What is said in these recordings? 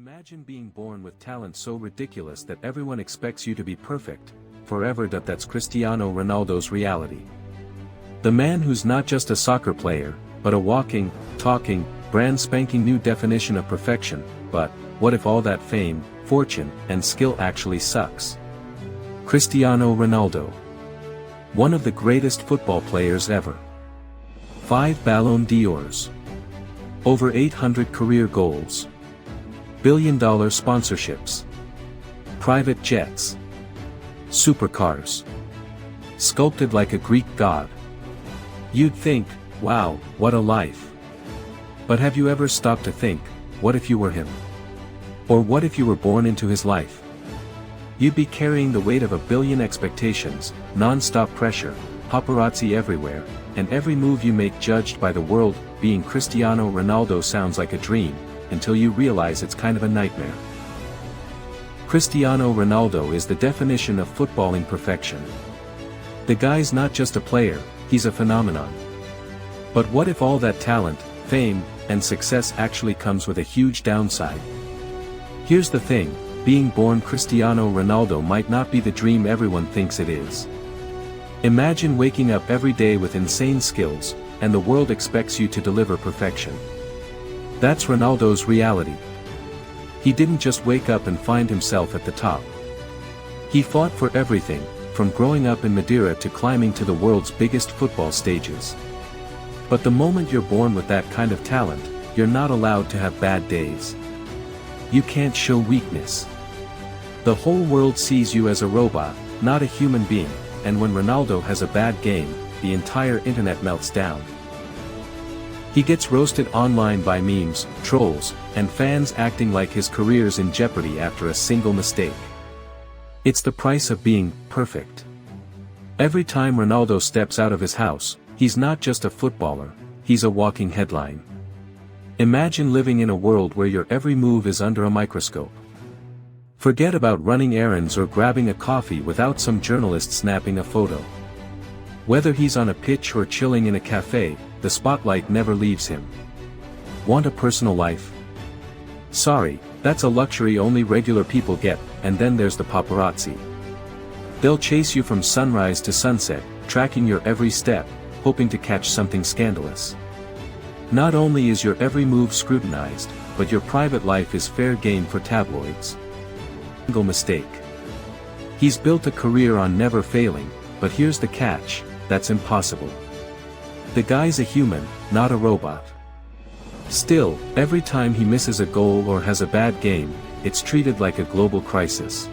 Imagine being born with talent so ridiculous that everyone expects you to be perfect, forever. That's Cristiano Ronaldo's reality. The man who's not just a soccer player, but a walking, talking, brand spanking new definition of perfection. But what if all that fame, fortune, and skill actually sucks? Cristiano Ronaldo. One of the greatest football players ever. 5 Ballon d'Ors. Over 800 career goals. Billion-dollar sponsorships. Private jets. Supercars. Sculpted like a Greek god. You'd think, wow, what a life. But have you ever stopped to think, what if you were him? Or what if you were born into his life? You'd be carrying the weight of a billion expectations, non-stop pressure, paparazzi everywhere, and every move you make judged by the world. Being Cristiano Ronaldo sounds like a dream, until you realize it's kind of a nightmare. Cristiano Ronaldo is the definition of footballing perfection. The guy's not just a player, he's a phenomenon. But what if all that talent, fame, and success actually comes with a huge downside? Here's the thing, being born Cristiano Ronaldo might not be the dream everyone thinks it is. Imagine waking up every day with insane skills, and the world expects you to deliver perfection. That's Ronaldo's reality. He didn't just wake up and find himself at the top. He fought for everything, from growing up in Madeira to climbing to the world's biggest football stages. But the moment you're born with that kind of talent, you're not allowed to have bad days. You can't show weakness. The whole world sees you as a robot, not a human being, and when Ronaldo has a bad game, the entire internet melts down. He gets roasted online by memes, trolls, and fans acting like his career's in jeopardy after a single mistake. It's the price of being perfect. Every time Ronaldo steps out of his house, he's not just a footballer, he's a walking headline. Imagine living in a world where your every move is under a microscope. Forget about running errands or grabbing a coffee without some journalist snapping a photo. Whether he's on a pitch or chilling in a cafe, the spotlight never leaves him. Want a personal life? Sorry, that's a luxury only regular people get. And then there's the paparazzi. They'll chase you from sunrise to sunset, tracking your every step, hoping to catch something scandalous. Not only is your every move scrutinized, but your private life is fair game for tabloids. Single mistake. He's built a career on never failing, but here's the catch, that's impossible. The guy's a human, not a robot. Still, every time he misses a goal or has a bad game, it's treated like a global crisis.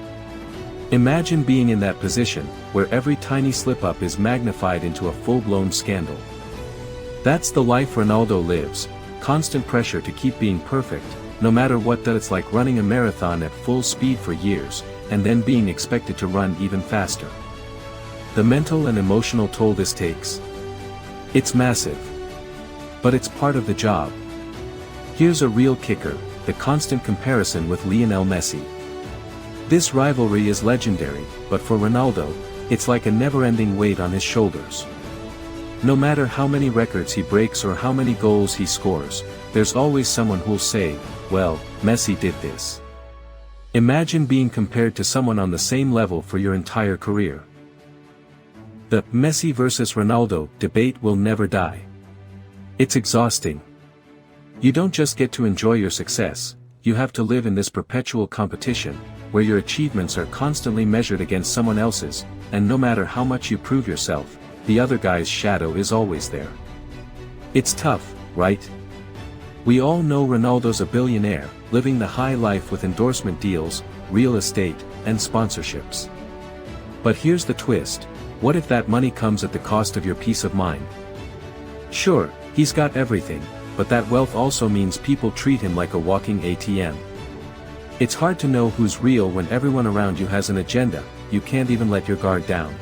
Imagine being in that position, where every tiny slip-up is magnified into a full-blown scandal. That's the life Ronaldo lives, constant pressure to keep being perfect, no matter what. That's like running a marathon at full speed for years, and then being expected to run even faster. The mental and emotional toll this takes. It's massive. But it's part of the job. Here's a real kicker, the constant comparison with Lionel Messi. This rivalry is legendary, but for Ronaldo, it's like a never-ending weight on his shoulders. No matter how many records he breaks or how many goals he scores, there's always someone who'll say, well, Messi did this. Imagine being compared to someone on the same level for your entire career. The Messi versus Ronaldo debate will never die. It's exhausting. You don't just get to enjoy your success, you have to live in this perpetual competition, where your achievements are constantly measured against someone else's, and no matter how much you prove yourself, the other guy's shadow is always there. It's tough, right? We all know Ronaldo's a billionaire, living the high life with endorsement deals, real estate, and sponsorships. But here's the twist. What if that money comes at the cost of your peace of mind? Sure, he's got everything, but that wealth also means people treat him like a walking ATM. It's hard to know who's real when everyone around you has an agenda. You can't even let your guard down.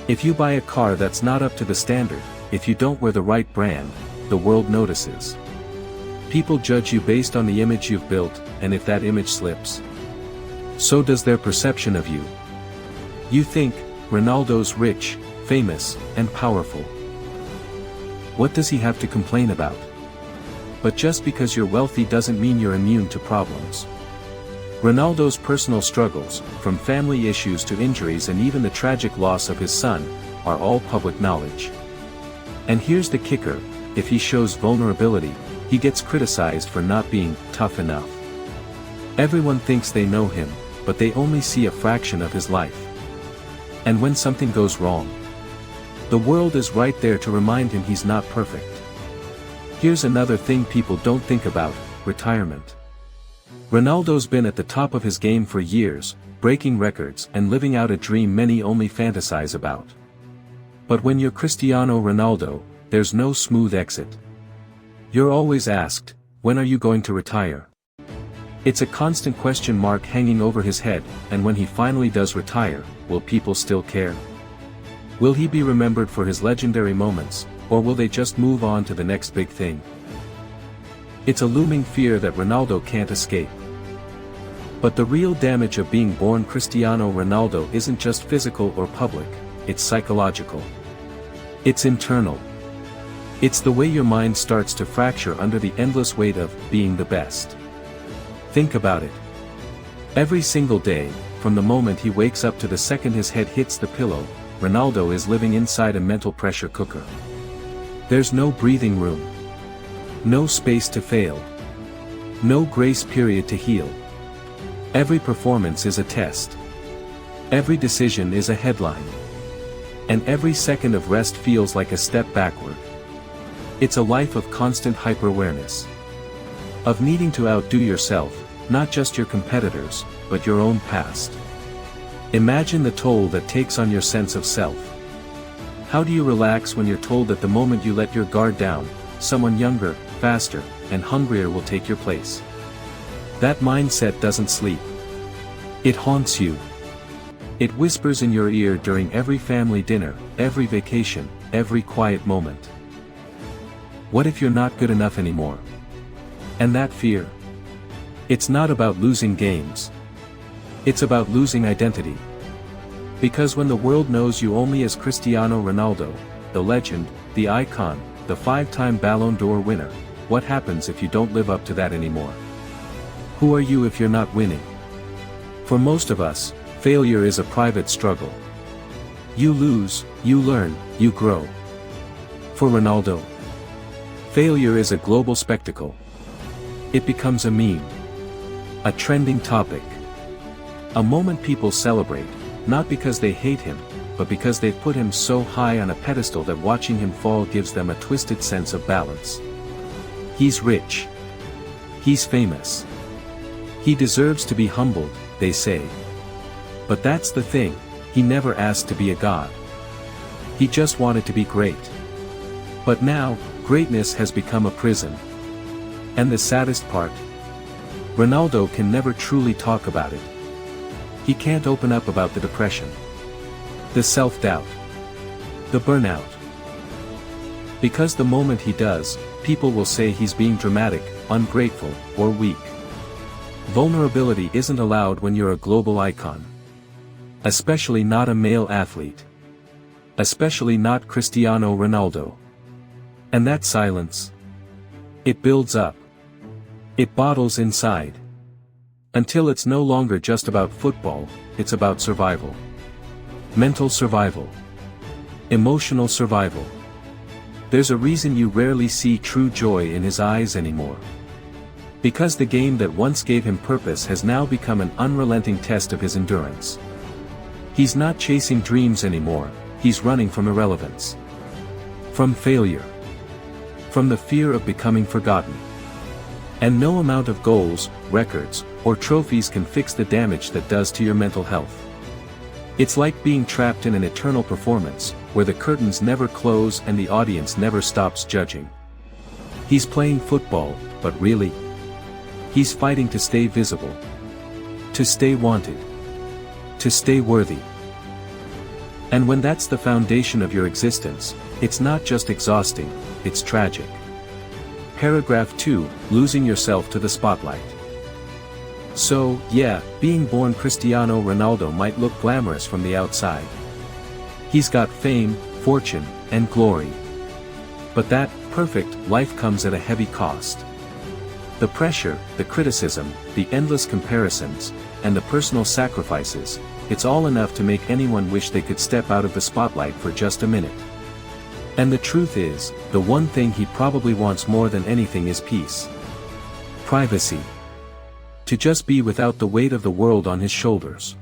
If you buy a car that's not up to the standard, if you don't wear the right brand, the world notices. People judge you based on the image you've built, and if that image slips, so does their perception of you. You think, Ronaldo's rich, famous, and powerful. What does he have to complain about? But just because you're wealthy doesn't mean you're immune to problems. Ronaldo's personal struggles, from family issues to injuries and even the tragic loss of his son, are all public knowledge. And here's the kicker: if he shows vulnerability, he gets criticized for not being tough enough. Everyone thinks they know him, but they only see a fraction of his life. And when something goes wrong, the world is right there to remind him he's not perfect. Here's another thing people don't think about: retirement. Ronaldo's been at the top of his game for years, breaking records and living out a dream many only fantasize about. But when you're Cristiano Ronaldo, there's no smooth exit. You're always asked, when are you going to retire? It's a constant question mark hanging over his head, and when he finally does retire, will people still care? Will he be remembered for his legendary moments, or will they just move on to the next big thing? It's a looming fear that Ronaldo can't escape. But the real damage of being born Cristiano Ronaldo isn't just physical or public, it's psychological. It's internal. It's the way your mind starts to fracture under the endless weight of being the best. Think about it. Every single day, from the moment he wakes up to the second his head hits the pillow, Ronaldo is living inside a mental pressure cooker. There's no breathing room. No space to fail. No grace period to heal. Every performance is a test. Every decision is a headline. And every second of rest feels like a step backward. It's a life of constant hyper-awareness. Of needing to outdo yourself, not just your competitors, but your own past. Imagine the toll that takes on your sense of self. How do you relax when you're told that the moment you let your guard down, someone younger, faster, and hungrier will take your place? That mindset doesn't sleep. It haunts you. It whispers in your ear during every family dinner, every vacation, every quiet moment. What if you're not good enough anymore? And that fear? It's not about losing games. It's about losing identity. Because when the world knows you only as Cristiano Ronaldo, the legend, the icon, the 5-time Ballon d'Or winner, what happens if you don't live up to that anymore? Who are you if you're not winning? For most of us, failure is a private struggle. You lose, you learn, you grow. For Ronaldo, failure is a global spectacle. It becomes a meme. A trending topic. A moment people celebrate, not because they hate him, but because they've put him so high on a pedestal that watching him fall gives them a twisted sense of balance. He's rich. He's famous. He deserves to be humbled, they say. But that's the thing, he never asked to be a god. He just wanted to be great. But now, greatness has become a prison. And the saddest part? Ronaldo can never truly talk about it. He can't open up about the depression. The self-doubt. The burnout. Because the moment he does, people will say he's being dramatic, ungrateful, or weak. Vulnerability isn't allowed when you're a global icon. Especially not a male athlete. Especially not Cristiano Ronaldo. And that silence? It builds up. It bottles inside. Until it's no longer just about football, it's about survival. Mental survival. Emotional survival. There's a reason you rarely see true joy in his eyes anymore. Because the game that once gave him purpose has now become an unrelenting test of his endurance. He's not chasing dreams anymore, he's running from irrelevance. From failure. From the fear of becoming forgotten. And no amount of goals, records, or trophies can fix the damage that does to your mental health. It's like being trapped in an eternal performance, where the curtains never close and the audience never stops judging. He's playing football, but really? He's fighting to stay visible. To stay wanted. To stay worthy. And when that's the foundation of your existence, it's not just exhausting, it's tragic. Paragraph 2, losing yourself to the spotlight. So, yeah, being born Cristiano Ronaldo might look glamorous from the outside. He's got fame, fortune, and glory. But that perfect life comes at a heavy cost. The pressure, the criticism, the endless comparisons, and the personal sacrifices, it's all enough to make anyone wish they could step out of the spotlight for just a minute. And the truth is, the one thing he probably wants more than anything is peace. Privacy. To just be without the weight of the world on his shoulders.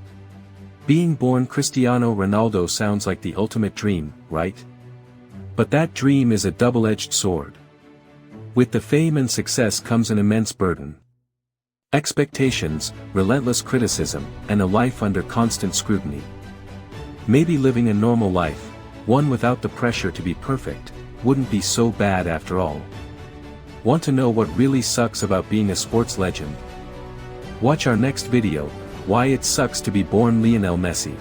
Being born Cristiano Ronaldo sounds like the ultimate dream, right? But that dream is a double-edged sword. With the fame and success comes an immense burden. Expectations, relentless criticism, and a life under constant scrutiny. Maybe living a normal life, one without the pressure to be perfect, wouldn't be so bad after all. Want to know what really sucks about being a sports legend? Watch our next video, Why It Sucks to be Born Lionel Messi.